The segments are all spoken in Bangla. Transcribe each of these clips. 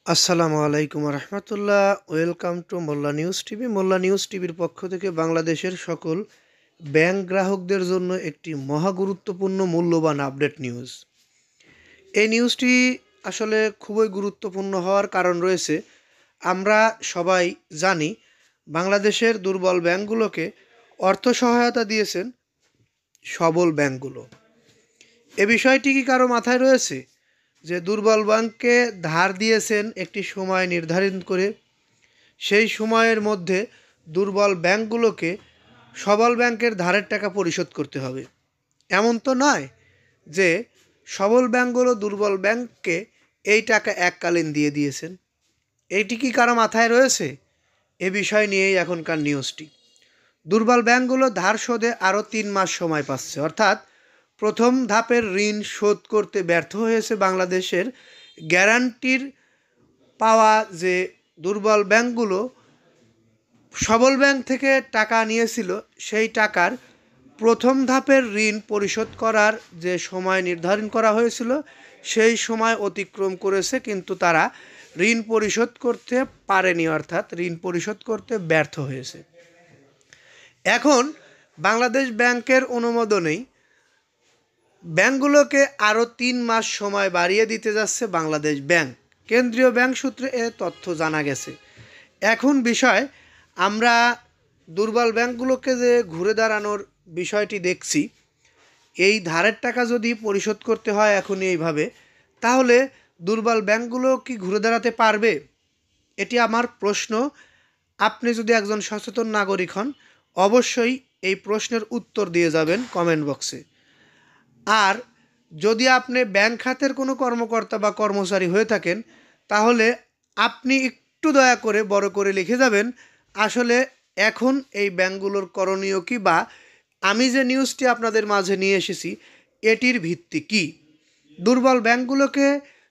আসসালামু আলাইকুম রহমতুল্লাহ। Welcome to Molla news TV. Molla news টিভির পক্ষ থেকে বাংলাদেশের সকল ব্যাংক গ্রাহকদের জন্য একটি মহা গুরুত্বপূর্ণ মূল্যবান আপডেট নিউজ। এই নিউজটি আসলে খুবই গুরুত্বপূর্ণ হওয়ার কারণ রয়েছে। আমরা সবাই জানি বাংলাদেশের দুর্বল ব্যাংকগুলোকে অর্থ সহায়তা দিয়েছেন সবল ব্যাংকগুলো। এ বিষয়টি কি কারো মাথায় রয়েছে যে দুর্বল ব্যাংককে ধার দিয়েছেন একটি সময় নির্ধারণ করে, সেই সময়ের মধ্যে দুর্বল ব্যাংকগুলোকে সবল ব্যাংকের ধারের টাকা পরিশোধ করতে হবে? এমন তো নয় যে সবল ব্যাংকগুলো দুর্বল ব্যাংককে এই টাকা এককালীন দিয়ে দিয়েছেন। এইটি কি কারো মাথায় রয়েছে? এ বিষয় নিয়েই এখনকার নিউজটি। দুর্বল ব্যাংকগুলো ধার শোধে আরও 3 মাস সময় পাচ্ছে, অর্থাৎ প্রথম ধাপের ঋণ শোধ করতে ব্যর্থ হয়েছে বাংলাদেশের গ্যারান্টির পাওয়া যে দুর্বল ব্যাংকগুলো সবল ব্যাংক থেকে টাকা নিয়েছিল, সেই টাকার প্রথম ধাপের ঋণ পরিশোধ করার যে সময় নির্ধারণ করা হয়েছিল সেই সময় অতিক্রম করেছে, কিন্তু তারা ঋণ পরিশোধ করতে পারেনি, অর্থাৎ ঋণ পরিশোধ করতে ব্যর্থ হয়েছে। এখন বাংলাদেশ ব্যাংকের অনুমোদনেই ব্যাংকগুলোকে আরও 3 মাস সময় বাড়িয়ে দিতে যাচ্ছে বাংলাদেশ ব্যাংক। কেন্দ্রীয় ব্যাংক সূত্রে এ তথ্য জানা গেছে। এখন বিষয়, আমরা দুর্বল ব্যাংকগুলোকে যে ঘুরে দাঁড়ানোর বিষয়টি দেখছি, এই ধারের টাকা যদি পরিশোধ করতে হয় এখনই এইভাবে, তাহলে দুর্বল ব্যাংকগুলো কি ঘুরে দাঁড়াতে পারবে? এটি আমার প্রশ্ন। আপনি যদি একজন সচেতন নাগরিক হন, অবশ্যই এই প্রশ্নের উত্তর দিয়ে যাবেন কমেন্ট বক্সে। আর যদি আপনি ব্যাংক খাতের কোনো কর্মকর্তা বা কর্মচারী হয়ে থাকেন, তাহলে আপনি একটু দয়া করে বড় করে লিখে যাবেন আসলে এখন এই ব্যাংকগুলোর করণীয় কী, বা আমি যে নিউজটি আপনাদের মাঝে নিয়ে এসেছি এটির ভিত্তি কী। দুর্বল ব্যাংকগুলোকে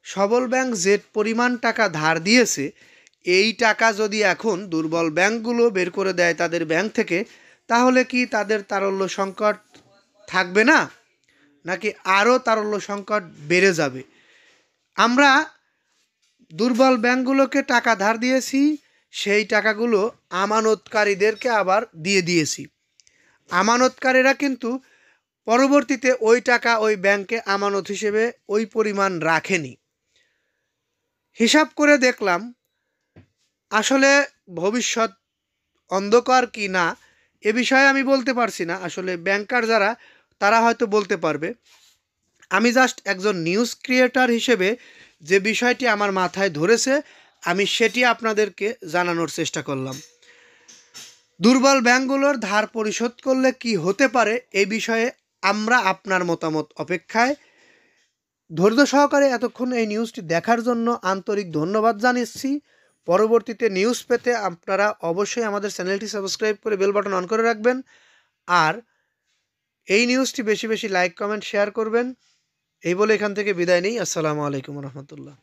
সবল ব্যাংক যে পরিমাণ টাকা ধার দিয়েছে, এই টাকা যদি এখন দুর্বল ব্যাংকগুলো বের করে দেয় তাদের ব্যাংক থেকে, তাহলে কি তাদের তারল্য সংকট থাকবে না, নাকি আরও তারল্য সংকট বেড়ে যাবে? আমরা দুর্বল ব্যাংকগুলোকে টাকা ধার দিয়েছি, সেই টাকাগুলো আমানতকারীদেরকে আবার দিয়ে দিয়েছি। আমানতকারীরা কিন্তু পরবর্তীতে ওই টাকা ওই ব্যাংকে আমানত হিসেবে ওই পরিমাণ রাখেনি। হিসাব করে দেখলাম আসলে ভবিষ্যৎ অন্ধকার কি না এ বিষয়ে আমি বলতে পারছি না। আসলে ব্যাংকার যারা, তারা হয়তো বলতে পারবে। আমি জাস্ট একজন নিউজ ক্রিয়েটর হিসেবে যে বিষয়টি আমার মাথায় ধরেছে আমি সেটি আপনাদেরকে জানানোর চেষ্টা করলাম। দুর্বল ব্যাংকগুলোর ধার পরিশোধ করলে কি হতে পারে এই বিষয়ে আমরা আপনার মতামত অপেক্ষায়। ধৈর্য সহকারে এতক্ষণ এই নিউজটি দেখার জন্য আন্তরিক ধন্যবাদ জানাচ্ছি। পরবর্তীতে নিউজ পেতে আপনারা অবশ্যই আমাদের চ্যানেলটি সাবস্ক্রাইব করে বেল বাটন অন করে রাখবেন। আর এই নিউজটি বেশি বেশি লাইক কমেন্ট শেয়ার করবেন। এই বলে এখান থেকে বিদায় নেই। আসসালামু আলাইকুম রহমতুল্লাহ।